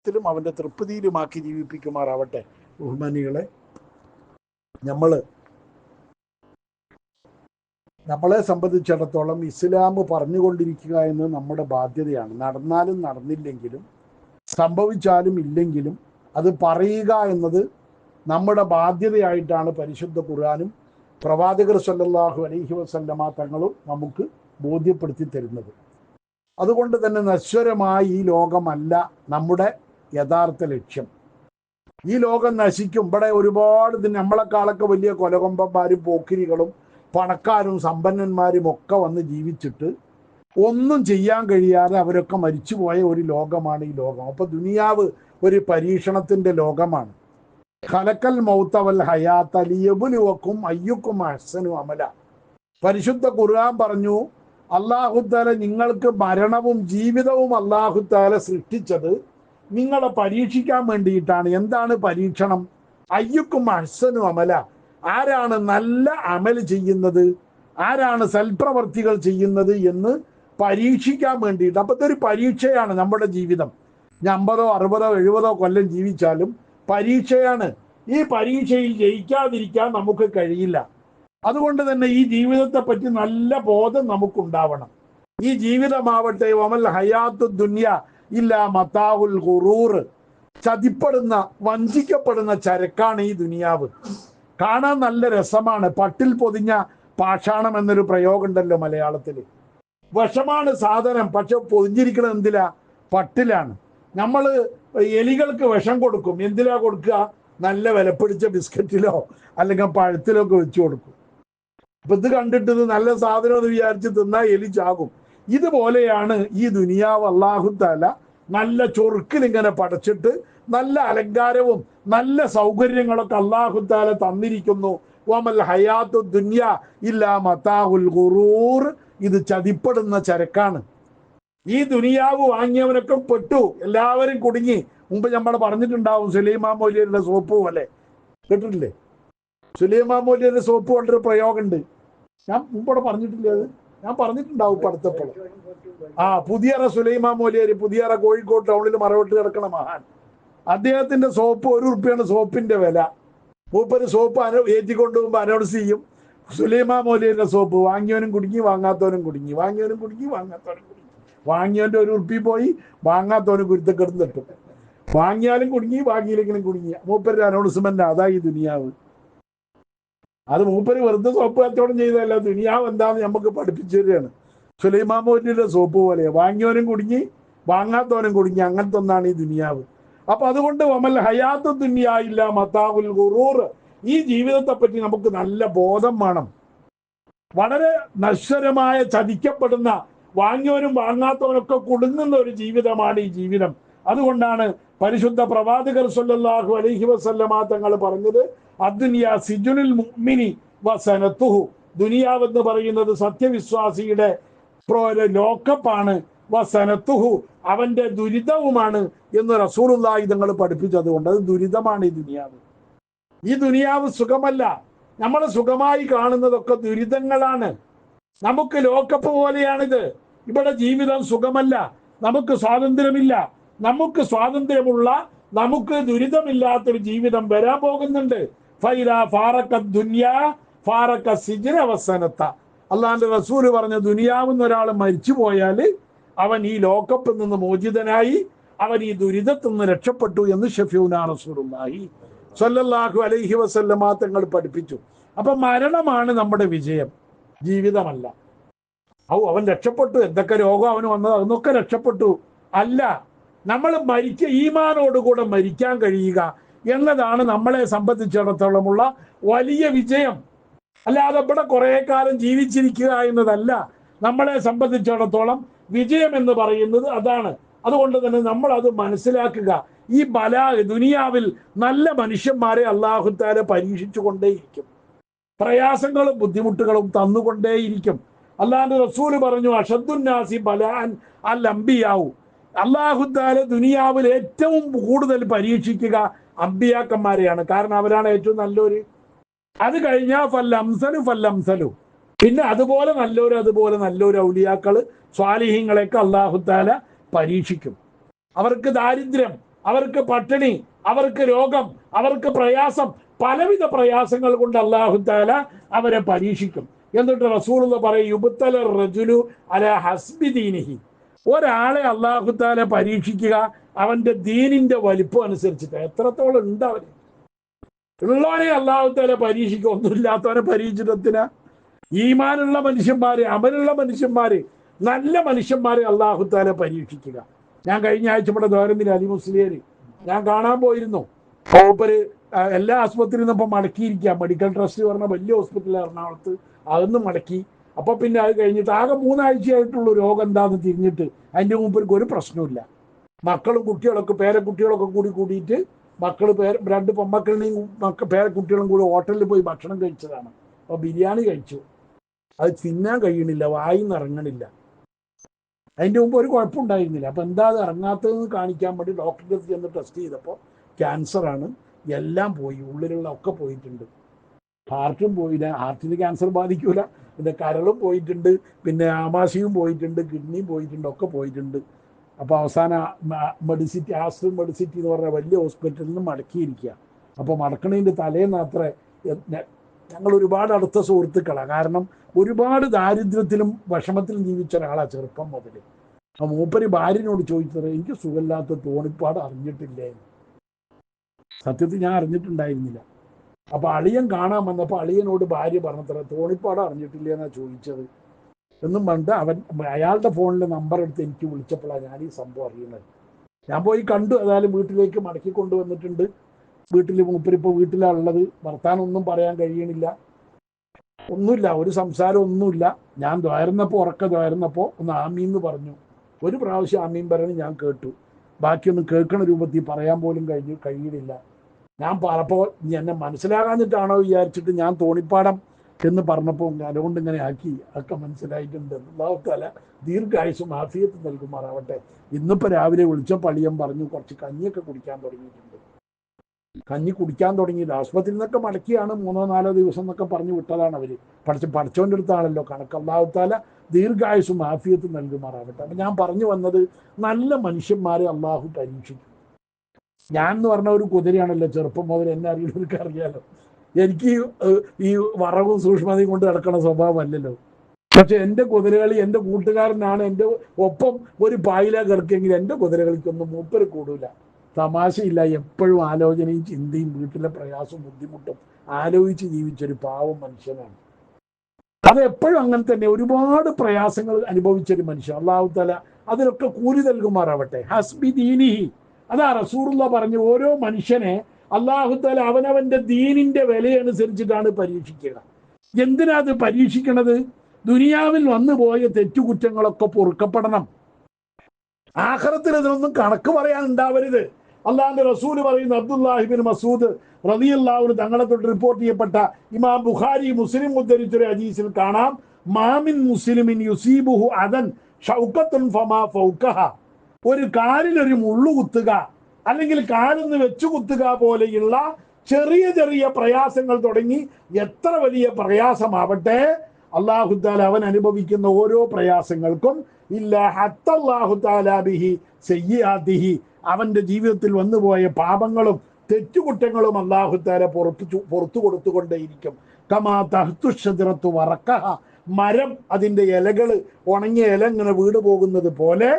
ത്തിലും അവൻ്റെ തൃപ്തിയിലുമാക്കി ജീവിപ്പിക്കുമാറാവട്ടെ. ബഹുമാനികളെ, നമ്മളെ സംബന്ധിച്ചിടത്തോളം ഇസ്ലാം പറഞ്ഞുകൊണ്ടിരിക്കുക എന്ന് നമ്മുടെ ബാധ്യതയാണ്. നടന്നാലും നടന്നില്ലെങ്കിലും സംഭവിച്ചാലും ഇല്ലെങ്കിലും അത് പറയുക എന്നത് നമ്മുടെ ബാധ്യതയായിട്ടാണ് പരിശുദ്ധ ഖുർആനും പ്രവാചകർ സല്ലല്ലാഹു അലൈഹി വസല്ലമ തങ്ങളും നമുക്ക് ബോധ്യപ്പെടുത്തി തരുന്നത്. അതുകൊണ്ട് തന്നെ നശ്വരമായ ഈ ലോകമല്ല നമ്മുടെ യഥാർത്ഥ ലക്ഷ്യം. ഈ ലോകം നശിക്കും. ഇവിടെ ഒരുപാട് നമ്മളെക്കാളൊക്കെ വലിയ കൊലകൊമ്പന്മാരും പോക്കിരികളും പണക്കാരും സമ്പന്നന്മാരും ഒക്കെ വന്ന് ജീവിച്ചിട്ട് ഒന്നും ചെയ്യാൻ കഴിയാതെ അവരൊക്കെ മരിച്ചുപോയ ഒരു ലോകമാണ് ഈ ലോകം. അപ്പൊ ദുനിയാവ് ഒരു പരീക്ഷണത്തിന്റെ ലോകമാണ്. ഖലക്കൽ മൗത വൽ ഹയാത ലിയബ്ലുവക്കും അയ്യുക്കും അഹ്സനു അമല. പരിശുദ്ധ ഖുർആൻ പറഞ്ഞു, അല്ലാഹു തആല നിങ്ങൾക്ക് മരണവും ജീവിതവും അല്ലാഹു തആല സൃഷ്ടിച്ചത് നിങ്ങളെ പരീക്ഷിക്കാൻ വേണ്ടിയിട്ടാണ്. എന്താണ് പരീക്ഷണം? അയ്യുക്കും അഹ്സനു അമല. ആരാണ് നല്ല അമൽ ചെയ്യുന്നത്, ആരാണ് സൽപ്രവർത്തികൾ ചെയ്യുന്നത് എന്ന് പരീക്ഷിക്കാൻ വേണ്ടിയിട്ട്. അപ്പൊ ഇതൊരു പരീക്ഷയാണ് നമ്മുടെ ജീവിതം. 50, 60, 70 കൊല്ലം ജീവിച്ചാലും പരീക്ഷയാണ്. ഈ പരീക്ഷയിൽ ജയിക്കാതിരിക്കാൻ നമുക്ക് കഴിയില്ല. അതുകൊണ്ട് തന്നെ ഈ ജീവിതത്തെ പറ്റി നല്ല ബോധം നമുക്കുണ്ടാവണം. ഈ ജീവിതമാവട്ടെ വമൽ ഹയാത്തു ദുനിയ ഇല്ല മതാഉൽ ഖുറൂർ. ചതിപ്പെടുന്ന, വഞ്ചിക്കപ്പെടുന്ന ചരക്കാണ് ഈ ദുനിയാവ്. കാണാൻ നല്ല രസമാണ്. പട്ടിൽ പൊതിഞ്ഞ പാഷാണം എന്നൊരു പ്രയോഗം ഉണ്ടല്ലോ മലയാളത്തില്. വിഷമാണ് സാധനം, പക്ഷെ പൊതിഞ്ഞിരിക്കുന്നത് എന്തിലാ? പട്ടിലാണ്. നമ്മൾ എലികൾക്ക് വിഷം കൊടുക്കും. എന്തിലാ കൊടുക്കുക? നല്ല വിലപ്പിടിച്ച ബിസ്ക്കറ്റിലോ അല്ലെങ്കിൽ പഴത്തിലോ ഒക്കെ വെച്ച് കൊടുക്കും. അപ്പൊ ഇത് കണ്ടിട്ട് ഇത് നല്ല സാധനം എന്ന് വിചാരിച്ച് തിന്നാൽ എലി ചാകും. ഇതുപോലെയാണ് ഈ ദുനിയാവ്. അല്ലാഹു തആല നല്ല ചൊറുക്കിലിങ്ങനെ പടച്ചിട്ട് നല്ല അലങ്കാരവും നല്ല സൗകര്യങ്ങളൊക്കെ അല്ലാഹു തആല തന്നിരിക്കുന്നു. വമൽ ഹയാത്തു ദുനിയ ഇല്ലാ മതാഉൽ ഖുറൂർ. ഇത് ചതിപ്പെടുന്ന ചരക്കാണ്. ഈ ദുനിയാവ് വാങ്ങിയവനൊക്കെ പെട്ടു, എല്ലാവരും കുടുങ്ങി. മുമ്പ് നമ്മൾ പറഞ്ഞിട്ടുണ്ടാവും സുലൈമാൻ മൗലവിയുടെ സോപ്പ് പോലെ. കേട്ടിട്ടില്ലേ? സുലൈമാൻ മൗലവിയുടെ സോപ്പ് കൊണ്ടൊരു പ്രയോഗമുണ്ട്. ഞാൻ മുമ്പോടെ പറഞ്ഞിട്ടില്ല, അത് ഞാൻ പറഞ്ഞിട്ടുണ്ടാവും ഇപ്പൊ അടുത്തപ്പോൾ. പുതിയറ സുലൈമാൻ മൗലവി, പുതിയറ കോഴിക്കോട് ടൗണിൽ മറവിട്ട് കിടക്കണ മഹാൻ. അദ്ദേഹത്തിന്റെ സോപ്പ് 1 റുപ്യാണ് സോപ്പിന്റെ വില. മൂപ്പര് സോപ്പ് ഏറ്റിക്കൊണ്ടുപോകുമ്പോ അനൗൺസ് ചെയ്യും, സുലൈമാൻ മൗലവിയുടെ സോപ്പ് വാങ്ങിയവനും കുടുങ്ങി, വാങ്ങാത്തവനും കുടുങ്ങി, വാങ്ങിയവനും കുടുങ്ങി, വാങ്ങാത്തവനും കുടുങ്ങി. വാങ്ങിയവന്റെ 1 റുപ്യ പോയി, വാങ്ങാത്തവനും കുരുത്തക്കെടുന്ന് തട്ടും. വാങ്ങിയാലും കുടുങ്ങി, വാങ്ങിയില്ലെങ്കിലും കുടുങ്ങി. മൂപ്പരുടെ അനൗൺസ്മെന്റ് അതാ ഈ ദുനിയാവ്. അത് മൂപ്പര് വെറുതെ സോപ്പ് കച്ചവടം ചെയ്തതല്ല. ദുനിയാവ് എന്താന്ന് നമുക്ക് പഠിപ്പിച്ചു തരികയാണ്. സുലൈമാൻ മൗലവിയുടെ സോപ്പ് പോലെ വാങ്ങിയവനും കുടുങ്ങി, വാങ്ങാത്തവനും കുടുങ്ങി. അങ്ങനത്തെ ഒന്നാണ് ഈ ദുനിയാവ്. അപ്പൊ അതുകൊണ്ട് വമൽ ഹയാത്തു ദുനിയ ഇല്ലാ മതാഉൽ ഖുറൂർ. ഈ ജീവിതത്തെ പറ്റി നമുക്ക് നല്ല ബോധം വേണം. വളരെ നശ്വരമായ, ചതിക്കപ്പെടുന്ന, വാങ്ങിയവനും വാങ്ങാത്തവനൊക്കെ കുടുങ്ങുന്ന ഒരു ജീവിതമാണ് ഈ ജീവിതം. അതുകൊണ്ടാണ് പരിശുദ്ധ പ്രവാചകർ സല്ലല്ലാഹു അലൈഹി വസല്ലമ തങ്ങൾ പറഞ്ഞത്, അദ്ദുനിയ സിജുനുൽ മുഅ്മിനി വസനതുഹു. ദുനിയാവ് എന്ന് പറയുന്നത് സത്യവിശ്വാസിയുടെ ലോക്കപ്പാണ്. വസനതുഹു, അവന്റെ ദുരിതവുമാണ് എന്ന് റസൂലുള്ളാഹി തങ്ങൾ പഠിപ്പിച്ചത്. കൊണ്ട് അത് ദുരിതമാണ് ഈ ദുനിയാവ്. ഈ ദുനിയാവ് സുഖമല്ല. നമ്മൾ സുഖമായി കാണുന്നതൊക്കെ ദുരിതങ്ങളാണ്. നമുക്ക് ലോക്കപ്പ് പോലെയാണിത്. ഇവിടെ ജീവിതം സുഖമല്ല. നമുക്ക് സ്വാതന്ത്ര്യമില്ല. നമുക്ക് സ്വാതന്ത്ര്യമുള്ള, നമുക്ക് ദുരിതമില്ലാത്തൊരു ജീവിതം വരാൻ പോകുന്നുണ്ട്. ഫൈലാ ഫാറക ദുനിയാ ഫാറക സിജ്ന വസനത. അള്ളാഹുവിന്റെ റസൂല് പറഞ്ഞ, ദുനിയാവുന്ന ഒരാൾ മരിച്ചു പോയാൽ അവൻ ഈ ലോക്കപ്പിൽ നിന്ന് മോചിതനായി, അവൻ ഈ ദുരിതത്തിൽ നിന്ന് രക്ഷപ്പെട്ടു എന്ന് ഷഫീഉനാ റസൂലുള്ളാഹി സ്വല്ലല്ലാഹു അലൈഹി വസല്ലമ തങ്ങൾ പഠിപ്പിച്ചു. അപ്പൊ മരണമാണ് നമ്മുടെ വിജയം, ജീവിതമല്ല. അവൻ രക്ഷപ്പെട്ടു, എന്തൊക്കെ രോഗം അവന് വന്നത് അതൊക്കെ രക്ഷപ്പെട്ടു. അല്ല, നമ്മൾ ഈമാനോടുകൂടെ മരിക്കാൻ കഴിയുക എന്നതാണ് നമ്മളെ സംബന്ധിച്ചിടത്തോളമുള്ള വലിയ വിജയം. അല്ലാതെ ഇവിടെ കുറെ കാലം ജീവിച്ചിരിക്കുക എന്നതല്ല നമ്മളെ സംബന്ധിച്ചിടത്തോളം വിജയം എന്ന് പറയുന്നത്. അതാണ്. അതുകൊണ്ട് തന്നെ നമ്മൾ അത് മനസ്സിലാക്കുക. ഈ ദുനിയാവിൽ നല്ല മനുഷ്യന്മാരെ അല്ലാഹു തആല പരീക്ഷിച്ചു കൊണ്ടേയിരിക്കും. പ്രയാസങ്ങളും ബുദ്ധിമുട്ടുകളും തന്നുകൊണ്ടേയിരിക്കും. അല്ലാഹുവിന്റെ റസൂല് പറഞ്ഞു, അഷദ്ദുന്നാസി ബലാൻ അൽ അംബിയാഉ. അല്ലാഹു തആല ദുനിയാവിൽ ഏറ്റവും കൂടുതൽ പരീക്ഷിക്കുക അമ്പിയാക്കന്മാരെയാണ്. കാരണം അവരാണ് ഏറ്റവും നല്ലൊരു. അത് കഴിഞ്ഞാൽ ഫല്ലംസലു, പിന്നെ അതുപോലെ നല്ലൊരു ഔലിയാക്കള്, സ്വാലിഹീങ്ങളെയൊക്കെ അല്ലാഹു തആല പരീക്ഷിക്കും. അവർക്ക് ദാരിദ്ര്യം, അവർക്ക് പട്ടിണി, അവർക്ക് രോഗം, അവർക്ക് പ്രയാസം, പലവിധ പ്രയാസങ്ങൾ കൊണ്ട് അല്ലാഹു തആല അവരെ പരീക്ഷിക്കും. എന്നിട്ട് റസൂലുള്ള പറയും, യുബ്തല റജുലു അലാ ഹസ്ബി ദീനിഹി. ഒരാളെ അല്ലാഹു തആല പരീക്ഷിക്കുക അവന്റെ ദീനിന്റെ വലിപ്പം അനുസരിച്ചിട്ട്. എത്രത്തോളം ഉണ്ട് അവന്. ഉള്ളവനെ അല്ലാഹു തആല പരീക്ഷിക്കുക, ഒന്നുമില്ലാത്തവനെ പരീക്ഷിച്ചിട്ടെന്തിനാ? ഈമാനുള്ള മനുഷ്യന്മാര്, അമലുള്ള മനുഷ്യന്മാര്, നല്ല മനുഷ്യന്മാരെ അല്ലാഹു തആല പരീക്ഷിക്കുക. ഞാൻ കഴിഞ്ഞ ആഴ്ച ഇവിടെ ദ്വാരന്തിൽ അലി മുസ്ലിയാർ ഞാൻ കാണാൻ പോയിരുന്നു. മൂപ്പര് എല്ലാ ആസ്പത്രിയിൽ നിന്നും ഇപ്പം മടക്കിയിരിക്കുക. മെഡിക്കൽ ട്രസ്റ്റ് പറഞ്ഞ വലിയ ഹോസ്പിറ്റൽ എറണാകുളത്ത്, അതൊന്നും മടക്കി. അപ്പോൾ പിന്നെ അത് കഴിഞ്ഞിട്ട് ആകെ 3 ആഴ്ചയായിട്ടുള്ള രോഗം എന്താണെന്ന് തിരിഞ്ഞിട്ട് അതിൻ്റെ മുമ്പ് ഒരു പ്രശ്നമില്ല. മക്കളും കുട്ടികളൊക്കെ പേരക്കുട്ടികളൊക്കെ കൂടിയിട്ട് മക്കൾ 2 പെൺമക്കളുടെയും പേരക്കുട്ടികളും കൂടി ഹോട്ടലിൽ പോയി ഭക്ഷണം കഴിച്ചതാണ്. അപ്പോൾ ബിരിയാണി കഴിച്ചു. അത് തിന്നാൻ കഴിയണില്ല, വായിന്ന് ഇറങ്ങണില്ല. അതിൻ്റെ മുമ്പ് ഒരു കുഴപ്പമുണ്ടായിരുന്നില്ല. അപ്പോൾ എന്താ അത് ഇറങ്ങാത്തതെന്ന് കാണിക്കാൻ വേണ്ടി ഡോക്ടറുടെ അടുത്ത് ചെന്ന് ടെസ്റ്റ് ചെയ്തപ്പോൾ ക്യാൻസറാണ്. എല്ലാം പോയി, ഉള്ളിലുള്ള ഒക്കെ പോയിട്ടുണ്ട്. ഹാർട്ടും പോയില്ല, ഹാർട്ടിന് ക്യാൻസർ ബാധിക്കൂല. പിന്നെ കരളും പോയിട്ടുണ്ട്, പിന്നെ ആമാശയും പോയിട്ടുണ്ട്, കിഡ്നിയും പോയിട്ടുണ്ട്, ഒക്കെ പോയിട്ടുണ്ട്. അപ്പോൾ അവസാനം മെഡിസിറ്റി, ആസ്റ്റർ മെഡിസിറ്റി എന്ന് പറഞ്ഞ വലിയ ഹോസ്പിറ്റലിൽ നിന്ന് മടക്കിയിരിക്കുക. അപ്പോൾ മടക്കണതിൻ്റെ തലേന്ന് അത്ര ഞങ്ങൾ ഒരുപാട് അടുത്ത സുഹൃത്തുക്കളാണ്. കാരണം ഒരുപാട് ദാരിദ്ര്യത്തിലും വിഷമത്തിലും ജീവിച്ച ഒരാളാണ് ചെറുപ്പം മുതൽ. ആ മൂപ്പര് ഭാര്യനോട് ചോദിച്ചത്, എനിക്ക് സുഖമില്ലാത്ത തോണിപ്പാട് അറിഞ്ഞിട്ടില്ലേ? സത്യത്തിൽ ഞാൻ അറിഞ്ഞിട്ടുണ്ടായിരുന്നില്ല. അപ്പോൾ അളിയൻ കാണാൻ വന്നപ്പോൾ അളിയനോട് ഭാര്യ പറഞ്ഞത്ര, തോണിപ്പാട് അറിഞ്ഞിട്ടില്ല എന്നാണ് ചോദിച്ചത് എന്നും പറഞ്ഞിട്ട് അയാളുടെ ഫോണിലെ നമ്പർ എടുത്ത് എനിക്ക് വിളിച്ചപ്പോഴാണ് ഞാൻ ഈ സംഭവം അറിയുന്നത്. ഞാൻ പോയി കണ്ടു. ഏതായാലും വീട്ടിലേക്ക് മടക്കി കൊണ്ടുവന്നിട്ടുണ്ട്. വീട്ടിൽ മൂപ്പരിപ്പോൾ വീട്ടിലാണ് ഉള്ളത്. വർത്താനൊന്നും പറയാൻ കഴിയണില്ല, ഒന്നുമില്ല, ഒരു സംസാരം ഒന്നുമില്ല. ഞാൻ ഉറക്ക ദ്വാരുന്നപ്പോൾ ഒന്ന് ആമീന്ന് പറഞ്ഞു. ഒരു പ്രാവശ്യം ആമീൻ പറയണത് ഞാൻ കേട്ടു, ബാക്കിയൊന്നും കേൾക്കണ രൂപത്തിൽ പറയാൻ പോലും കഴിയുന്നില്ല. ഞാൻ പറഞ്ഞപ്പോൾ എന്നെ മനസ്സിലാകാഞ്ഞിട്ടാണോ വിചാരിച്ചിട്ട് ഞാൻ തോണിപ്പാടം എന്ന് പറഞ്ഞപ്പോൾ അതുകൊണ്ട് ഇങ്ങനെ ആക്കി. ഒക്കെ മനസ്സിലായിട്ടുണ്ട്. അല്ലാഹു തആല ദീർഘായുസ്സും ആഫിയത്തും നൽകുമാറാവട്ടെ. ഇന്നിപ്പോൾ രാവിലെ വിളിച്ച പള്ളിയം പറഞ്ഞു കുറച്ച് കഞ്ഞിയൊക്കെ കുടിക്കാൻ തുടങ്ങിയിട്ടുണ്ട്. കഞ്ഞി കുടിക്കാൻ തുടങ്ങിയില്ല. ആശുപത്രിയിൽ നിന്നൊക്കെ മടക്കിയാണ് 3-4 ദിവസം എന്നൊക്കെ പറഞ്ഞു വിട്ടതാണ് അവർ. പഠിച്ചോൻ്റെ അടുത്താണല്ലോ കണക്ക്. അല്ലാഹു തആല ദീർഘായുസ്സും ആഫിയത്തും നൽകുമാറാവട്ടെ. അപ്പം ഞാൻ പറഞ്ഞു വന്നത്, നല്ല മനുഷ്യന്മാരെ അള്ളാഹു പരീക്ഷിക്കും. ഞാൻ എന്ന് പറഞ്ഞ ഒരു കുതിരയാണല്ലോ, ചെറുപ്പം മുതൽ എന്നെ അറിയുന്നവർക്ക് അറിയാലോ. എനിക്ക് ഈ വറവും സൂക്ഷ്മതയും കൊണ്ട് നടക്കണ സ്വഭാവമല്ലല്ലോ. പക്ഷെ എൻ്റെ കുതിരകളി എൻ്റെ കൂട്ടുകാരനാണ്. എൻ്റെ ഒപ്പം ഒരു പായില കിടക്കെങ്കിൽ എൻ്റെ കുതിരകളിക്കൊന്നും മൂപ്പര് കൂടൂല. തമാശയില്ല, എപ്പോഴും ആലോചനയും ചിന്തയും വീട്ടിലെ പ്രയാസവും ബുദ്ധിമുട്ടും ആലോചിച്ച് ജീവിച്ചൊരു പാവം മനുഷ്യനാണ്. അത് എപ്പോഴും അങ്ങനെ തന്നെ. ഒരുപാട് പ്രയാസങ്ങൾ അനുഭവിച്ചൊരു മനുഷ്യൻ. അല്ലാഹു തആല അതിലൊക്കെ കൂലി നൽകുമാറാവട്ടെ. ഹസ്ബി ദീനിഹി, അതാ റസൂലുള്ള പറഞ്ഞു, ഓരോ മനുഷ്യനെ അല്ലാഹു തആല അവനവന്റെ ദീനിന്റെ വിലയനുസരിച്ചിട്ടാണ് പരീക്ഷിക്കുക. എന്തിനാ അത് പരീക്ഷിക്കണത്? ദുനിയാവിൽ വന്നുപോയ തെറ്റുകുറ്റങ്ങളൊക്കെ പൊറുക്കപ്പെടണം. ആഖിറത്തിൽ ഇതിനൊന്നും കണക്ക് പറയാൻ ഉണ്ടാവരുത്. അള്ളാഹുവിന്റെ റസൂല് പറയുന്ന അബ്ദുല്ലാഹി ഇബ്നു മസ്ഊദ് റളിയല്ലാഹു അൻഹു തങ്ങളെ തൊട്ട് റിപ്പോർട്ട് ചെയ്യപ്പെട്ട ഇമാം ബുഖാരി മുസ്ലിം ഉദ്ധരിച്ചൊരു ഹദീസിൽ കാണാം, മാമിൻ മുസ്ലിമിൻ യുസീബുഹു അദൻ ഷൗഖത്തുൻ ഫമാ ഫൗഖഹ. ഒരു കാലിലൊരു മുള്ളു കുത്തുക അല്ലെങ്കിൽ കാലൊന്ന് വെച്ചു കുത്തുക പോലെയുള്ള ചെറിയ ചെറിയ പ്രയാസങ്ങൾ തുടങ്ങി എത്ര വലിയ പ്രയാസമാവട്ടെ, അല്ലാഹു തആല അവൻ അനുഭവിക്കുന്ന ഓരോ പ്രയാസങ്ങൾക്കും ഇല്ലാ ഹത്തല്ലാഹു തആല ബിഹി സയ്യിആതിഹി, അവന്റെ ജീവിതത്തിൽ വന്നുപോയ പാപങ്ങളും തെറ്റുകുറ്റങ്ങളും അല്ലാഹു തആല പുറത്തു കൊടുത്തുകൊണ്ടേയിരിക്കും. കമാ തഹ്തു ഷജറത്തു വറഖഹ, മരം അതിന്റെ ഇലകൾ ഉണങ്ങിയ ഇല ഇങ്ങനെ വീട് പോകുന്നത് പോലെ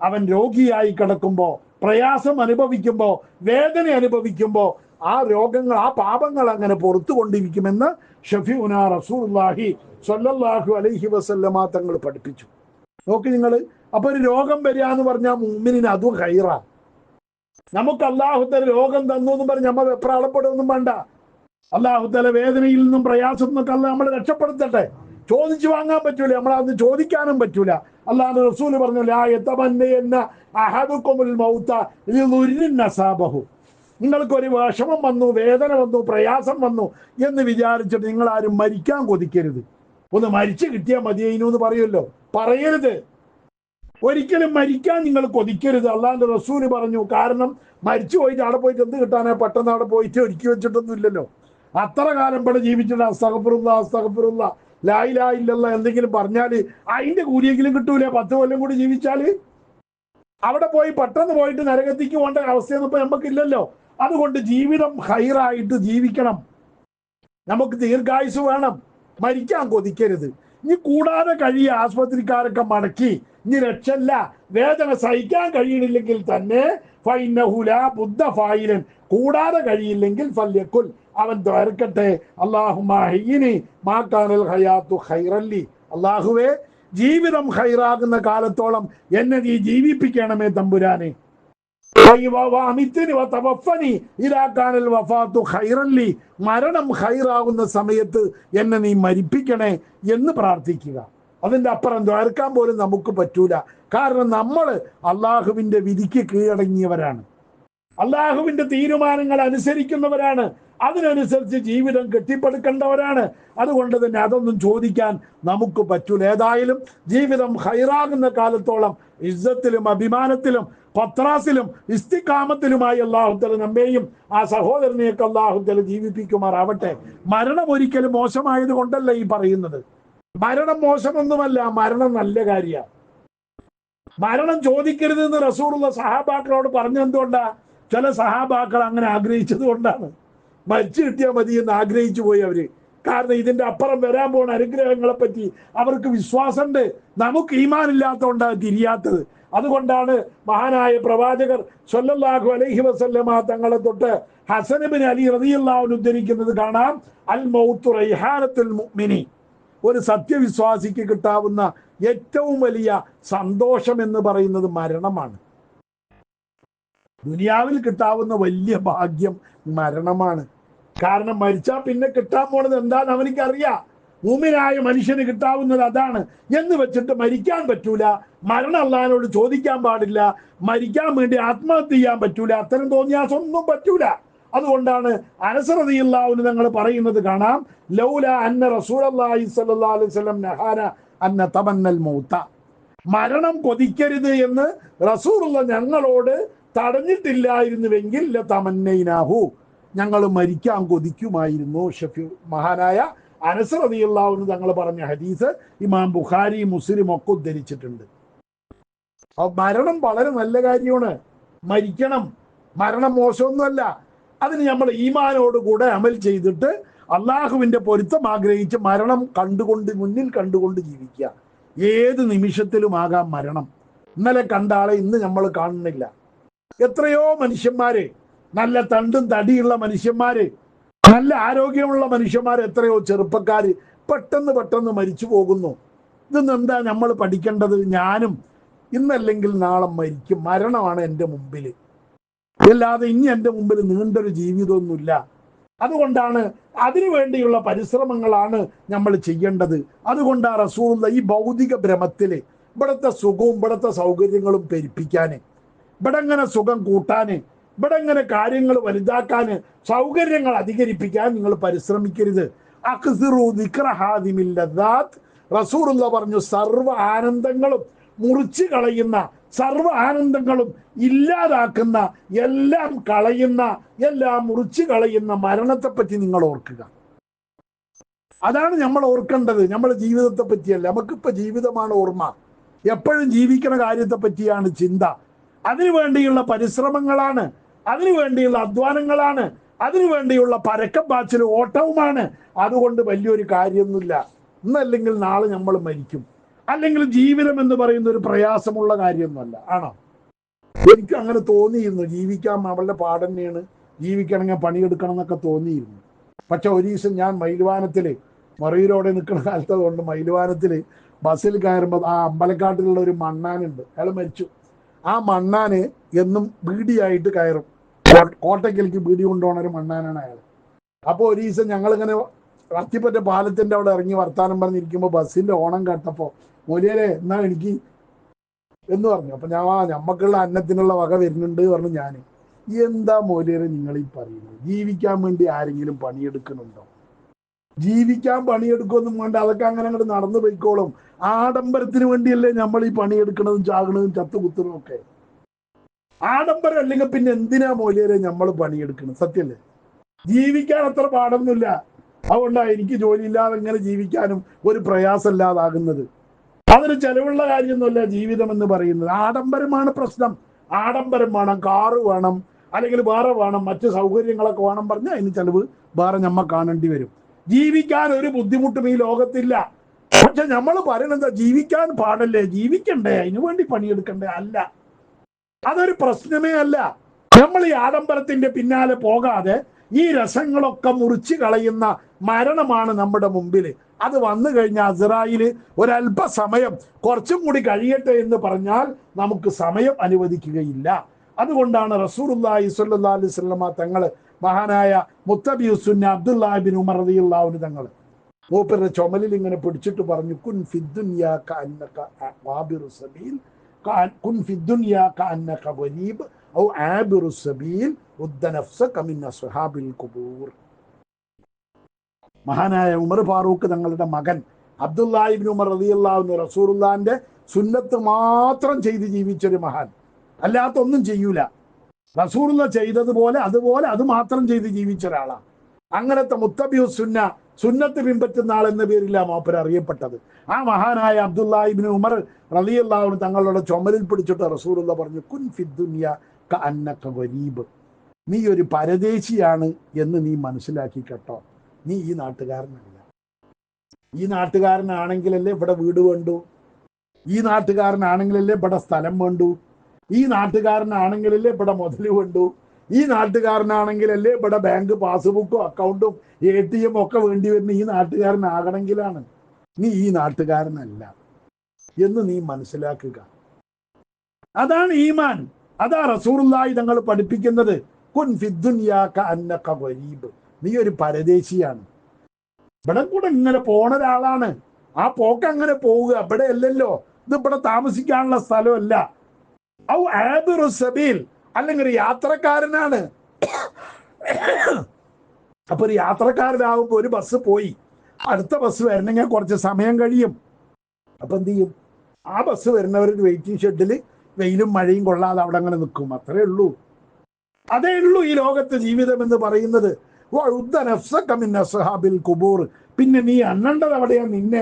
അവൻ രോഗിയായി കിടക്കുമ്പോൾ, പ്രയാസം അനുഭവിക്കുമ്പോൾ, വേദന അനുഭവിക്കുമ്പോൾ ആ രോഗങ്ങൾ, ആ പാപങ്ങൾ അങ്ങനെ പുറത്തു കൊണ്ടിരിക്കുമെന്ന് ഷഫീഉനാ റസൂലുള്ളാഹി സ്വല്ലല്ലാഹു അലൈഹി വസല്ലമ തങ്ങൾ പഠിപ്പിച്ചു. നോക്കി നിങ്ങൾ. അപ്പൊ ഒരു രോഗം വരിക എന്ന് പറഞ്ഞാൽ മുഅ്മിനിന് അതും ഖൈറാ. നമുക്ക് അല്ലാഹു തആല രോഗം തന്നു എന്ന് പറഞ്ഞ് നമ്മൾ വെപ്രാളപ്പെടുകയൊന്നും വേണ്ട. അല്ലാഹു തആല വേദനയിൽ നിന്നും പ്രയാസത്തിൽ നിന്നൊക്കെ അല്ലാഹ് നമ്മളെ രക്ഷപ്പെടുത്തട്ടെ. ചോദിച്ചു വാങ്ങാൻ പറ്റൂല, നമ്മളത് ചോദിക്കാനും പറ്റൂല. അല്ലാഹുവിന്റെ റസൂൽ പറഞ്ഞു, ലാ യതമന്നയന്ന അഹദുകുമുൽ മൗത ലിദുർരിൻ നസാബഹു. നിങ്ങൾക്കൊരു വിഷമം വന്നു, വേദന വന്നു, പ്രയാസം വന്നു എന്ന് വിചാരിച്ചിട്ട് നിങ്ങൾ ആരും മരിക്കാൻ കൊതിക്കരുത്. ഒന്ന് മരിച്ചു കിട്ടിയാൽ മതിയേനു എന്ന് പറയുമല്ലോ, പറയരുത്. ഒരിക്കലും മരിക്കാൻ നിങ്ങൾ കൊതിക്കരുത്. അള്ളാഹുവിന്റെ റസൂല് പറഞ്ഞു. കാരണം മരിച്ചു പോയിട്ട് അവിടെ പോയിട്ട് എന്ത് കിട്ടാനാ? പെട്ടെന്ന് അവിടെ പോയിട്ട് ഒരുക്കി വെച്ചിട്ടൊന്നും ഇല്ലല്ലോ. അത്ര കാലം ഇവിടെ ജീവിച്ചിട്ട് അസ്തഗ്ഫിറുല്ലാ അസ്തഗ്ഫിറുല്ലാ ലാ ഇലാഹ ഇല്ലല്ലാഹ് എന്തെങ്കിലും പറഞ്ഞാൽ അതിന്റെ കൂലിയെങ്കിലും കിട്ടൂലേ 10 കൊല്ലം കൂടി ജീവിച്ചാൽ? അവിടെ പോയി പെട്ടെന്ന് പോയിട്ട് നരകത്തിക്ക് പോകേണ്ട അവസ്ഥയൊന്നും ഇപ്പൊ നമുക്കില്ലല്ലോ. അതുകൊണ്ട് ജീവിതം ഹൈറായിട്ട് ജീവിക്കണം. നമുക്ക് ദീർഘായുസ് വേണം. മരിക്കാൻ കൊതിക്കരുത്. ഇനി കൂടാതെ കഴിയുക ആസ്പത്രിക്കാരൊക്കെ മടക്കി ഇനി രക്ഷല്ല, വേദന സഹിക്കാൻ കഴിയണില്ലെങ്കിൽ തന്നെ ഫൈനഹുല ബുദ്ധ ഫായിലൻ, കൂടാതെ കഴിയില്ലെങ്കിൽ ഫല്യക്കുൽ, അവൻ ദ്വാരക്കട്ടെ അല്ലാഹുമ്മ മാക്കാനൽ ഹയാത്തു ഖൈറല്ലി, അള്ളാഹുവേ ജീവിതം ഹൈറാകുന്ന കാലത്തോളം എന്നെ നീ ജീവിപ്പിക്കണമേ തമ്പുരാനെ. മരണം ഹൈറാകുന്ന സമയത്ത് എന്നെ നീ മരിപ്പിക്കണേ എന്ന് പ്രാർത്ഥിക്കുക. അതിൻ്റെ അപ്പുറം ദ്വാരക്കാൻ പോലും നമുക്ക് പറ്റൂല. കാരണം നമ്മൾ അള്ളാഹുവിൻ്റെ വിധിക്ക് കീഴടങ്ങിയവരാണ്, അള്ളാഹുവിൻ്റെ തീരുമാനങ്ങൾ അനുസരിക്കുന്നവരാണ്, അതിനനുസരിച്ച് ജീവിതം കെട്ടിപ്പടുക്കേണ്ടവരാണ്. അതുകൊണ്ട് തന്നെ അതൊന്നും ചോദിക്കാൻ നമുക്ക് പറ്റൂല. ഏതായാലും ജീവിതം ഹൈറാകുന്ന കാലത്തോളം ഇസ്സത്തിലും അഭിമാനത്തിലും പത്രാസിലും ഇസ്തിഖാമത്തിലുമായി അല്ലാഹുതആല നമ്മെയും ആ സഹോദരനെയൊക്കെ അല്ലാഹുതആല ജീവിപ്പിക്കുമാറാവട്ടെ. മരണം ഒരിക്കലും മോശമായത് കൊണ്ടല്ല ഈ പറയുന്നത്. മരണം മോശമൊന്നുമല്ല, മരണം നല്ല കാര്യമാണ്. മരണം ചോദിക്കരുത് എന്ന് റസൂലുള്ള സഹാബാക്കളോട് പറഞ്ഞെന്തുകൊണ്ടാ? ചില സഹാബാക്കൾ അങ്ങനെ ആഗ്രഹിച്ചത് കൊണ്ടാണ്. മരിച്ചു കിട്ടിയാൽ മതി എന്ന് ആഗ്രഹിച്ചു പോയി അവര്. കാരണം ഇതിന്റെ അപ്പുറം വരാൻ പോകുന്ന അനുഗ്രഹങ്ങളെ പറ്റി അവർക്ക് വിശ്വാസമുണ്ട്. നമുക്ക് ഈമാനില്ലാത്തതുകൊണ്ടാണ് തിരിയാത്തത്. അതുകൊണ്ടാണ് മഹാനായ പ്രവാചകർ സ്വല്ലല്ലാഹു അലൈഹി വസല്ലമ തങ്ങളെ തൊട്ട് ഹസൻ ഇബ്നു അലി റളിയല്ലാഹു അൻഹു ഉദ്ധരിക്കുന്നത് കാണാം, അൽ മൗതു റൈഹാനത്തുൽ മുഅ്മിനി, ഒരു സത്യവിശ്വാസിക്ക് കിട്ടാവുന്ന ഏറ്റവും വലിയ സന്തോഷം എന്ന് പറയുന്നത് മരണമാണ്. ദുനിയാവിൽ കിട്ടാവുന്ന വലിയ ഭാഗ്യം മരണമാണ്. കാരണം മരിച്ചാൽ പിന്നെ കിട്ടാൻ പോണത് എന്താണെന്ന് അവനിക്കറിയാം. മുഅ്മിനായ മനുഷ്യന് കിട്ടാവുന്നത് അതാണ് എന്ന് വെച്ചിട്ട് മരിക്കാൻ പറ്റൂല, മരണം അല്ലാഹുവിനോട് ചോദിക്കാൻ പാടില്ല, മരിക്കാൻ വേണ്ടി ആത്മഹത്യ ചെയ്യാൻ പറ്റൂല, അത്തരം തോന്നിയാസൊന്നും പറ്റൂല. അതുകൊണ്ടാണ് അനസ് റളിയല്ലാഹു അൻഹു തങ്ങൾ പറയുന്നത് കാണാം, ലൗല അന്ന റസൂലുള്ളാഹി സ്വല്ലല്ലാഹു അലൈഹി വസല്ലം നഹാന അൻ നതമന്നൽ മൗത, മരണം കൊതിക്കരുത് എന്ന് റസൂലുള്ള ഞങ്ങളോട് തടഞ്ഞിട്ടില്ലായിരുന്നുവെങ്കിൽ ലതമന്നൈനാഹു, ഞങ്ങൾ മരിക്കാൻ കൊതിക്കുമായിരുന്നു. മഹാനായ അനസ് റളിയല്ലാഹു അൻഹു തങ്ങൾ പറഞ്ഞ ഹദീസ് ഇമാം ബുഖാരി മുസ്ലിം ഒക്കെ ഉദ്ധരിച്ചിട്ടുണ്ട്. മരണം വളരെ നല്ല കാര്യമാണ്. മരിക്കണം, മരണം മോശമൊന്നുമല്ല. അതിന് നമ്മൾ ഈമാനോടുകൂടെ അമൽ ചെയ്തിട്ട് അള്ളാഹുവിൻ്റെ പൊരുത്തം ആഗ്രഹിച്ച് മരണം കണ്ടുകൊണ്ട് മുന്നിൽ കണ്ടുകൊണ്ട് ജീവിക്കുക. ഏത് നിമിഷത്തിലുമാകാം മരണം. ഇന്നലെ കണ്ട ആളെ ഇന്ന് നമ്മൾ കാണുന്നില്ല. എത്രയോ മനുഷ്യന്മാര്, നല്ല തണ്ടും തടിയുള്ള മനുഷ്യന്മാര്, നല്ല ആരോഗ്യമുള്ള മനുഷ്യന്മാർ, എത്രയോ ചെറുപ്പക്കാര് പെട്ടെന്ന് പെട്ടെന്ന് മരിച്ചു പോകുന്നു. ഇതൊന്നും എന്താ നമ്മൾ പഠിക്കേണ്ടത്? ഞാനും ഇന്നല്ലെങ്കിൽ നാളെ മരിക്കും, മരണമാണ് എൻ്റെ മുമ്പിൽ, അല്ലാതെ ഇനി എൻ്റെ മുമ്പിൽ നീണ്ടൊരു ജീവിതമൊന്നുമില്ല. അതുകൊണ്ടാണ് അതിനു വേണ്ടിയുള്ള പരിശ്രമങ്ങളാണ് നമ്മൾ ചെയ്യേണ്ടത്. അതുകൊണ്ടാണ് റസൂലുള്ള ഈ ഭൗതിക ഭ്രമത്തിൽ ഇവിടുത്തെ സുഖവും ഇവിടുത്തെ സൗകര്യങ്ങളും പെരുപ്പിക്കാൻ, ഇവിടെ ഇങ്ങനെ സുഖം കൂട്ടാൻ, ഇവിടെ ഇങ്ങനെ കാര്യങ്ങൾ വലുതാക്കാൻ, സൗകര്യങ്ങൾ അധികരിപ്പിക്കാൻ നിങ്ങൾ പരിശ്രമിക്കരുത്. അക്സിറു ദിക്റ ഹാദിമിൽ ലദ്ദാത്ത്, റസൂലുള്ള പറഞ്ഞു, സർവ്വ ആനന്ദങ്ങളും മുറിച്ച് കളയുന്ന, സർവ്വ ആനന്ദങ്ങളും ഇല്ലാതാക്കുന്ന, എല്ലാം കളയുന്ന, എല്ലാം മുറിച്ച് കളയുന്ന മരണത്തെപ്പറ്റി നിങ്ങൾ ഓർക്കുക. അതാണ് നമ്മൾ ഓർക്കേണ്ടത്. നമ്മുടെ ജീവിതത്തെ പറ്റിയല്ല. നമുക്കിപ്പോൾ ജീവിതമാണ് ഓർമ്മ. എപ്പോഴും ജീവിക്കുന്ന കാര്യത്തെ പറ്റിയാണ് ചിന്ത. അതിനു വേണ്ടിയുള്ള പരിശ്രമങ്ങളാണ്, അതിനു വേണ്ടിയുള്ള അധ്വാനങ്ങളാണ്, അതിനു വേണ്ടിയുള്ള പരക്കം പാച്ചിലും ഓട്ടവുമാണ്. അതുകൊണ്ട് വലിയൊരു കാര്യമൊന്നുമില്ല. ഇന്നല്ലെങ്കിൽ നാളെ നമ്മൾ മരിക്കും. അല്ലെങ്കിൽ ജീവിതം എന്ന് പറയുന്ന ഒരു പ്രയാസമുള്ള കാര്യമൊന്നുമല്ല. ആണോ? എനിക്ക് അങ്ങനെ തോന്നിയിരുന്നു. ജീവിക്കാൻ അവളുടെ പാടന്നെയാണ്, ജീവിക്കണമെങ്കിൽ പണിയെടുക്കണം എന്നൊക്കെ തോന്നിയിരുന്നു. പക്ഷെ ഒരു ദിവസം ഞാൻ മയിൽവാനത്തില് മറയൂരോടെ നിൽക്കുന്ന കാലത്ത്, അതുകൊണ്ട് മയിൽവാനത്തില് ബസ്സിൽ കയറുമ്പോൾ ആ അമ്പലക്കാട്ടിലുള്ള ഒരു മണ്ണാനുണ്ട്, അയാൾ മരിച്ചു. ആ മണ്ണാന് എന്നും ബീഡിയായിട്ട് കയറും. കോട്ടയ്ക്കലേക്ക് ബീഡി കൊണ്ടുപോകുന്ന ഒരു മണ്ണാനാണ് അയാൾ. അപ്പോൾ ഒരു ദിവസം ഞങ്ങളിങ്ങനെ അത്തിപ്പറ്റ പാലത്തിൻ്റെ അവിടെ ഇറങ്ങി വർത്താനം പറഞ്ഞിരിക്കുമ്പോൾ ബസ്സിൻ്റെ ഓണം കേട്ടപ്പോൾ, മൊലിയരെ എന്നാ എനിക്ക് എന്ന് പറഞ്ഞു. അപ്പം ഞാൻ ഞമ്മക്കുള്ള അന്നത്തിനുള്ള വക വരുന്നുണ്ട് പറഞ്ഞു. ഞാൻ, എന്താ മൊലിയരെ നിങ്ങൾ ഈ പറയുന്നത്? ജീവിക്കാൻ വേണ്ടി ആരെങ്കിലും പണിയെടുക്കുന്നുണ്ടോ? ജീവിക്കാൻ പണിയെടുക്കൊന്നും വേണ്ട, അതൊക്കെ അങ്ങനെ അങ്ങോട്ട് നടന്നു പോയിക്കോളും. ആഡംബരത്തിന് വേണ്ടിയല്ലേ നമ്മൾ ഈ പണിയെടുക്കണതും ചാകണതും ചത്തുകുത്തണതും ഒക്കെ. ആഡംബരം അല്ലെങ്കിൽ പിന്നെ എന്തിനാ മൊലിയരെ നമ്മൾ പണിയെടുക്കണം? സത്യല്ലേ? ജീവിക്കാൻ അത്ര പാടൊന്നുമില്ല. അതുകൊണ്ടാണ് എനിക്ക് ജോലി ഇല്ലാതെ ഇങ്ങനെ ജീവിക്കാനും ഒരു പ്രയാസമില്ലാതാകുന്നത്. അതൊരു ചെലവുള്ള കാര്യമൊന്നുമല്ല ജീവിതം എന്ന് പറയുന്നത്. ആഡംബരമാണ് പ്രശ്നം. ആഡംബരം വേണം, കാറ് വേണം, അല്ലെങ്കിൽ വേറെ വേണം, മറ്റ് സൗകര്യങ്ങളൊക്കെ വേണം പറഞ്ഞാൽ അതിന് ചെലവ് വേറെ നമ്മ കാണേണ്ടി വരും. ജീവിക്കാൻ ഒരു ബുദ്ധിമുട്ടും ഈ ലോകത്തില്ല. പക്ഷെ നമ്മൾ പറയണെന്താ, ജീവിക്കാൻ പാടല്ലേ, ജീവിക്കണ്ടേ, അതിനു വേണ്ടി പണിയെടുക്കണ്ടേ? അല്ല, അതൊരു പ്രശ്നമേ അല്ല. നമ്മൾ ഈ ആഡംബരത്തിന്റെ പിന്നാലെ പോകാതെ ഈ രസങ്ങളൊക്കെ മുറിച്ച് കളയുന്ന മരണമാണ് നമ്മുടെ മുമ്പിൽ. അത് വന്നു കഴിഞ്ഞാൽ അസ്രായേൽ ഒരല്പസമയം കുറച്ചും കൂടി കഴിയട്ടെ എന്ന് പറഞ്ഞാൽ നമുക്ക് സമയം അനുവദിക്കുകയില്ല. അതുകൊണ്ടാണ് റസൂലുള്ളാഹി സ്വല്ലല്ലാഹു അലൈഹി വസല്ലമ തങ്ങൾ, മഹാനായ മുത്തബിയുസുന്ന അബ്ദുല്ലാഹി ബിൻ ഉമർ റളിയല്ലാഹു അൻഹു തങ്ങൾ മൂപ്പരുടെ ചുമലിൽ ഇങ്ങനെ പിടിച്ചിട്ട് പറഞ്ഞു, കുൻ ഫിദ്ദുനിയാ കഅന്നക ആബിറു സബീൽ, കുൻ ഫിദ്ദുനിയാ കഅന്നക ഗരീബ് ഔ ആബിറു സബീൽ ഉദ്ദ നഫ്സക മിൻ അസ്ഹാബിൽ ഖുബൂർ. മഹാനായ ഉമർ ഫാറൂഖ് തങ്ങളുടെ മകൻ അബ്ദുല്ലാഹി ഇബ്നു ഉമർ റളിയല്ലാഹു അൻഹു റസൂലുള്ളാഹിന്റെ സുന്നത്ത് മാത്രം ചെയ്ത് ജീവിച്ചൊരു മഹാൻ, അല്ലാത്തൊന്നും ചെയ്യൂല. റസൂലുള്ള ചെയ്തതുപോലെ അതുപോലെ അത് മാത്രം ചെയ്ത് ജീവിച്ച ഒരാളാണ്. അങ്ങനത്തെ മുത്തബിയു സുന്ന, സുന്നത്ത് പിൻപറ്റുന്ന ആൾ എന്ന പേരിലാണ് മൂപ്പർ അറിയപ്പെട്ടത്. ആ മഹാനായ അബ്ദുല്ലാഹി ഇബ്നു ഉമർ റളിയല്ലാഹു അൻഹു തങ്ങളുടെ ചുമലിൽ പിടിച്ചിട്ട് റസൂലുള്ള പറഞ്ഞു, കുൻ ഫിദ്ദുനിയ കഅന്നക ഗരീബ്, നീ ഒരു പരദേശിയാണ് എന്ന് നീ മനസ്സിലാക്കി കേട്ടോ. നീ ഈ നാട്ടുകാരനല്ല. ഈ നാട്ടുകാരനാണെങ്കിലല്ലേ ഇവിടെ വീട് വേണ്ടു, ഈ നാട്ടുകാരനാണെങ്കിലല്ലേ ഇവിടെ സ്ഥലം വേണ്ടു, ഈ നാട്ടുകാരനാണെങ്കിലല്ലേ ഇവിടെ മുതൽ വേണ്ടു, ഈ നാട്ടുകാരനാണെങ്കിലല്ലേ ഇവിടെ ബാങ്ക് പാസ്ബുക്കും അക്കൗണ്ടും ATM ഒക്കെ വേണ്ടി വരുന്ന ഈ നാട്ടുകാരനാകണമെങ്കിലാണ്. നീ ഈ നാട്ടുകാരനല്ല എന്ന് നീ മനസ്സിലാക്കുക. അതാണ് ഈമാൻ. അതാ റസൂലുള്ളാഹി തങ്ങൾ പഠിപ്പിക്കുന്നത്, കുൻ ഫിദ്ദുനിയാ കഅന്നക ഗരീബ്, നീ ഒരു പരദേശിയാണ്. ഇവിടെ കൂടെ ഇങ്ങനെ പോണ ഒരാളാണ്. ആ പോക്ക് അങ്ങനെ പോവുക, ഇവിടെ അല്ലല്ലോ, ഇത് ഇവിടെ താമസിക്കാനുള്ള സ്ഥലമല്ല. ഔ ആബിറു സബീൽ, അല്ലെങ്കിൽ ഒരു യാത്രക്കാരനാണ്. അപ്പൊ ഒരു യാത്രക്കാരനാകുമ്പോ ഒരു ബസ് പോയി, അടുത്ത ബസ് വരണമെങ്കിൽ കുറച്ച് സമയം കഴിയും. അപ്പൊ എന്ത് ചെയ്യും? ആ ബസ് വരുന്നവർ വെയിറ്റിംഗ് ഷെഡിൽ വെയിലും മഴയും കൊള്ളാതെ അവിടെ അങ്ങനെ നിൽക്കും. അത്രേ ഉള്ളൂ. അതേ ഉള്ളൂ ഈ ലോകത്തെ ജീവിതം എന്ന് പറയുന്നത്. പിന്നെ നീ എണ്ണേണ്ടത് എവിടെയാ? നിന്നെ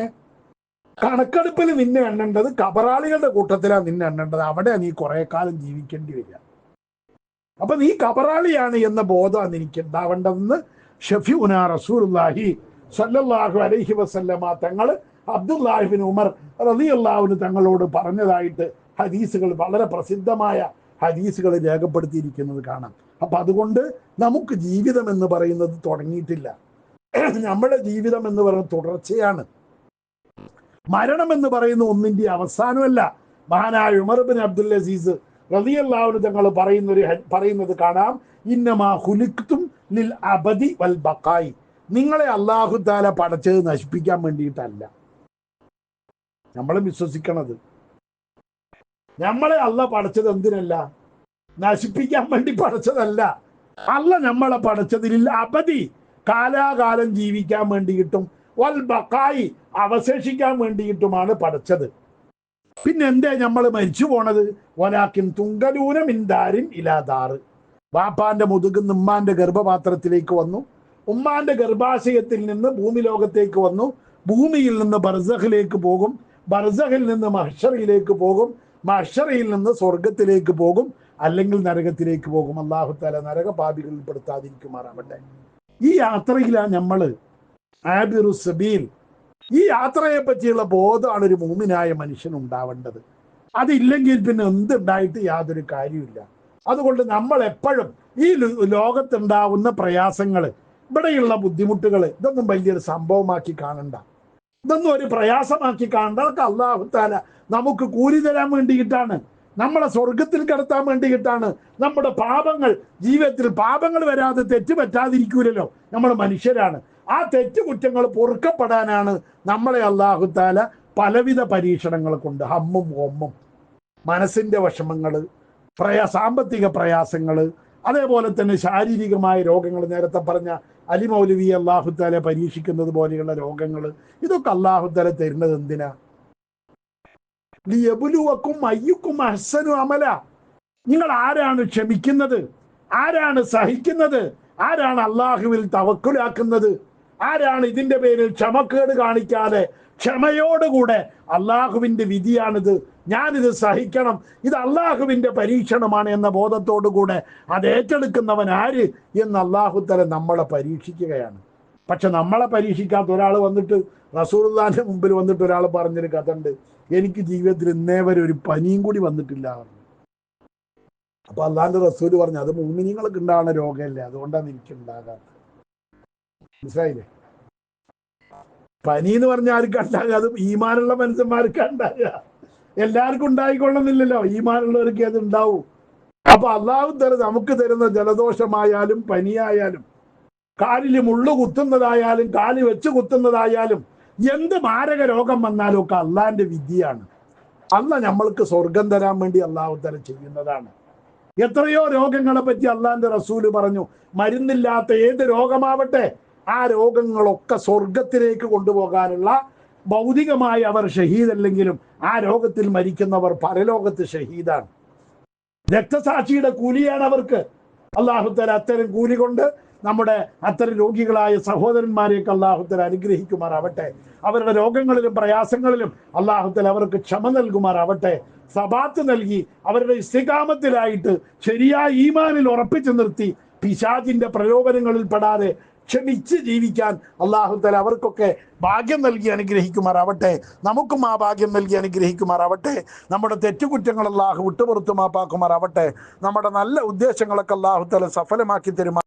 കണക്കെടുപ്പിൽ നിന്നെ എണ്ണേണ്ടത് കബറാളികളുടെ കൂട്ടത്തിലാണ് നിന്നെ എണ്ണേണ്ടത്. അവിടെ നീ കുറെ കാലം ജീവിക്കേണ്ടി വരിക. അപ്പൊ നീ കബറാളിയാണ് എന്ന ബോധമാണ് എനിക്ക് ഉണ്ടാവേണ്ടതെന്ന് ഷഫീഉന റസൂലുള്ളാഹി സ്വല്ലല്ലാഹു അലൈഹി വസല്ലമ തങ്ങൾ അബ്ദുല്ലാഹി ഇബ്നു ഉമർ റളിയല്ലാഹു അൻഹു തങ്ങളോട് പറഞ്ഞതായിട്ട് ഹദീസുകൾ, വളരെ പ്രസിദ്ധമായ ഹദീസുകൾ രേഖപ്പെടുത്തിയിരിക്കുന്നത് കാണാം. അപ്പൊ അതുകൊണ്ട് നമുക്ക് ജീവിതം എന്ന് പറയുന്നത് തുടങ്ങിയിട്ടില്ല. നമ്മുടെ ജീവിതം എന്ന് പറയുന്നത് തുടർച്ചയാണ്. മരണം എന്ന് പറയുന്ന ഒന്നിന്റെ അവസാനമല്ല. മഹാനായ ഉമർ ബിൻ അബ്ദുൽ അസീസ് റളിയല്ലാഹു അൻഹു തങ്ങൾ പറയുന്നത് കാണാം, ഇന്നമാ ഖുലിഖ്തും ലിൽ അബദി വൽ ബഖായി, നിങ്ങളെ അല്ലാഹു തആല പടച്ചത് നശിപ്പിക്കാൻ വേണ്ടിയിട്ടല്ല. നമ്മൾ വിശ്വസിക്കണത്, നമ്മളെ അല്ലാഹ് പടച്ചത് എന്തിനല്ല? നശിപ്പിക്കാൻ വേണ്ടി പടച്ചതല്ല. അല്ലാഹ് നമ്മളെ പടച്ചതിൽ അബദി, കാലാകാലം ജീവിക്കാൻ വേണ്ടിയിട്ടും വൽ ബഖായി, അവശേഷിക്കാൻ വേണ്ടിയിട്ടുമാണ് പടച്ചത്. പിന്നെ എന്തേ നമ്മൾ മരിച്ചു പോണത്? വലാക്കിൻ തുങ്കലൂന മിൻ ദാരിൻ ഇലാ ദാർ, വാപ്പാന്റെ മുതുകുന്ന് ഉമ്മാന്റെ ഗർഭപാത്രത്തിലേക്ക് വന്നു, ഉമ്മാന്റെ ഗർഭാശയത്തിൽ നിന്ന് ഭൂമി ലോകത്തേക്ക് വന്നു, ഭൂമിയിൽ നിന്ന് ബർസഖിലേക്ക് പോകും, ബർസഖിൽ നിന്ന് മഹ്ശറിലേക്ക് പോകും, മഹ്ശറിയിൽ നിന്ന് സ്വർഗത്തിലേക്ക് പോകും, അല്ലെങ്കിൽ നരകത്തിലേക്ക് പോകും. അല്ലാഹു തആല നരകപാപികളിൽ പെടുത്താതിരിക്കുമാറാവട്ടെ. ഈ യാത്രയിലാണ് നമ്മൾ ആബിറു സബീൽ. ഈ യാത്രയെ പറ്റിയുള്ള ബോധമാണ് ഒരു മുഅ്മിനായ മനുഷ്യൻ ഉണ്ടാവേണ്ടത്. അതില്ലെങ്കിൽ പിന്നെ എന്തുണ്ടായിട്ട് യാതൊരു കാര്യമില്ല. അതുകൊണ്ട് നമ്മൾ എപ്പോഴും ഈ ലോകത്തുണ്ടാവുന്ന പ്രയാസങ്ങൾ, ഇവിടെയുള്ള ബുദ്ധിമുട്ടുകൾ, ഇതൊന്നും വലിയൊരു സംഭവമാക്കി കാണണ്ട, ഇതൊന്നും ഒരു പ്രയാസമാക്കി കാണണ്ട. അതൊക്കെ അല്ലാഹു തആല നമുക്ക് കൂലി തരാൻ വേണ്ടിയിട്ടാണ്, നമ്മളെ സ്വർഗത്തിൽ കടത്താൻ വേണ്ടിയിട്ടാണ്. നമ്മുടെ പാപങ്ങൾ, ജീവിതത്തിൽ പാപങ്ങൾ വരാതെ തെറ്റ് പറ്റാതിരിക്കൂലല്ലോ, നമ്മൾ മനുഷ്യരാണ്. ആ തെറ്റുകുറ്റങ്ങൾ പൊറുക്കപ്പെടാനാണ് നമ്മളെ അല്ലാഹു തആല പലവിധ പരീക്ഷണങ്ങൾ കൊണ്ട്, ഹമ്മും ഒമ്മും, മനസ്സിന്റെ വിഷമങ്ങൾ, സാമ്പത്തിക പ്രയാസങ്ങൾ, അതേപോലെ തന്നെ ശാരീരികമായ രോഗങ്ങൾ, നേരത്തെ പറഞ്ഞ അലി മൗലവി അല്ലാഹു തആല പരീക്ഷിക്കുന്നത് പോലെയുള്ള രോഗങ്ങൾ, ഇതൊക്കെ അല്ലാഹു തആല തരുന്നത് എന്തിനാ? ലിയബ്ലുവക്കും അയ്യുക്കും അഹ്സനു അമല. നിങ്ങൾ ആരാണ് ക്ഷമിക്കുന്നത്, ആരാണ് സഹിക്കുന്നത്, ആരാണ് അള്ളാഹുവിൽ തവക്കുലാക്കുന്നത്? ആരാണ് ഇതിന്റെ പേരിൽ ക്ഷമക്കേട് കാണിക്കാതെ ക്ഷമയോടുകൂടെ അള്ളാഹുവിന്റെ വിധിയാണിത്, ഞാനിത് സഹിക്കണം, ഇത് അള്ളാഹുവിന്റെ പരീക്ഷണമാണ് എന്ന ബോധത്തോടുകൂടെ അത് ഏറ്റെടുക്കുന്നവൻ ആര് എന്ന് അള്ളാഹുത്തല നമ്മളെ പരീക്ഷിക്കുകയാണ്. പക്ഷെ നമ്മളെ പരീക്ഷിക്കാത്ത ഒരാൾ വന്നിട്ട് റസൂലുള്ളാഹിന്റെ മുമ്പിൽ വന്നിട്ട് ഒരാൾ പറഞ്ഞൊരു കഥ ഉണ്ട്, എനിക്ക് ജീവിതത്തിൽ ഇന്നേ വരെ ഒരു പനിയും കൂടി വന്നിട്ടില്ല. അപ്പൊ അള്ളാഹിന്റെ റസൂല് പറഞ്ഞു, അത് മുഅ്മിനീങ്ങൾക്ക് ഉണ്ടാകുന്ന രോഗമല്ലേ, അതുകൊണ്ടാണ് എനിക്ക് ഉണ്ടാകാത്തത്. മനസ്സിലായില്ലേ? പനി എന്ന് പറഞ്ഞാൽ ആർക്കും ഉണ്ടാകുക, അത് ഈമാനുള്ള മനുഷ്യന്മാർക്ക് ഉണ്ടാകുക, എല്ലാവർക്കും ഉണ്ടായിക്കൊള്ളുന്നില്ലല്ലോ, ഈമാനുള്ളവർക്ക് അത് ഉണ്ടാവും. അപ്പൊ അള്ളാഹു നമുക്ക് തരുന്ന ജലദോഷമായാലും പനിയായാലും കാലില് മുള്ളു കുത്തുന്നതായാലും കാല് വെച്ച് കുത്തുന്നതായാലും എന്ത് മാരക രോഗം വന്നാലും ഒക്കെ അള്ളാഹിന്റെ വിധിയാണ്. അള്ളാഹ് നമ്മൾക്ക് സ്വർഗം തരാൻ വേണ്ടി അള്ളാഹു തആല ചെയ്യുന്നതാണ്. എത്രയോ രോഗങ്ങളെ പറ്റി അള്ളാഹിന്റെ റസൂല് പറഞ്ഞു, മരുന്നില്ലാത്ത ഏത് രോഗമാവട്ടെ ആ രോഗങ്ങളൊക്കെ സ്വർഗത്തിലേക്ക് കൊണ്ടുപോകാനുള്ള, ഭൗതികമായി അവർ ഷഹീദല്ലെങ്കിലും ആ രോഗത്തിൽ മരിക്കുന്നവർ പരലോകത്ത് ഷഹീദാണ്, രക്തസാക്ഷിയുടെ കൂലിയാണ് അവർക്ക്. അല്ലാഹു തആല അത്തരം കൂലി കൊണ്ട് നമ്മുടെ അത്തരം രോഗികളായ സഹോദരന്മാരെയൊക്കെ അല്ലാഹു തആല അനുഗ്രഹിക്കുമാറാവട്ടെ. അവരുടെ രോഗങ്ങളിലും പ്രയാസങ്ങളിലും അല്ലാഹു തആല അവർക്ക് ക്ഷമ നൽകുമാറാവട്ടെ. സബാത്ത് നൽകി അവരുടെ ഇസ്തിഖാമത്തിലായിട്ട് ശരിയായ ഈമാനിൽ ഉറപ്പിച്ചു നിർത്തി പിശാചിന്റെ പ്രലോഭനങ്ങളിൽ പെടാതെ ക്ഷമിച്ച് ജീവിക്കാൻ അല്ലാഹു തആല അവർക്കൊക്കെ ഭാഗ്യം നൽകി അനുഗ്രഹിക്കുമാറാവട്ടെ. നമുക്കും ആ ഭാഗ്യം നൽകി അനുഗ്രഹിക്കുമാറാവട്ടെ. നമ്മുടെ തെറ്റുകുറ്റങ്ങൾ അല്ലാഹു വിട്ടുപുറത്തു മാപ്പാക്കുമാറാവട്ടെ. നമ്മുടെ നല്ല ഉദ്ദേശങ്ങളൊക്കെ അല്ലാഹു തആല സഫലമാക്കി തരുമാ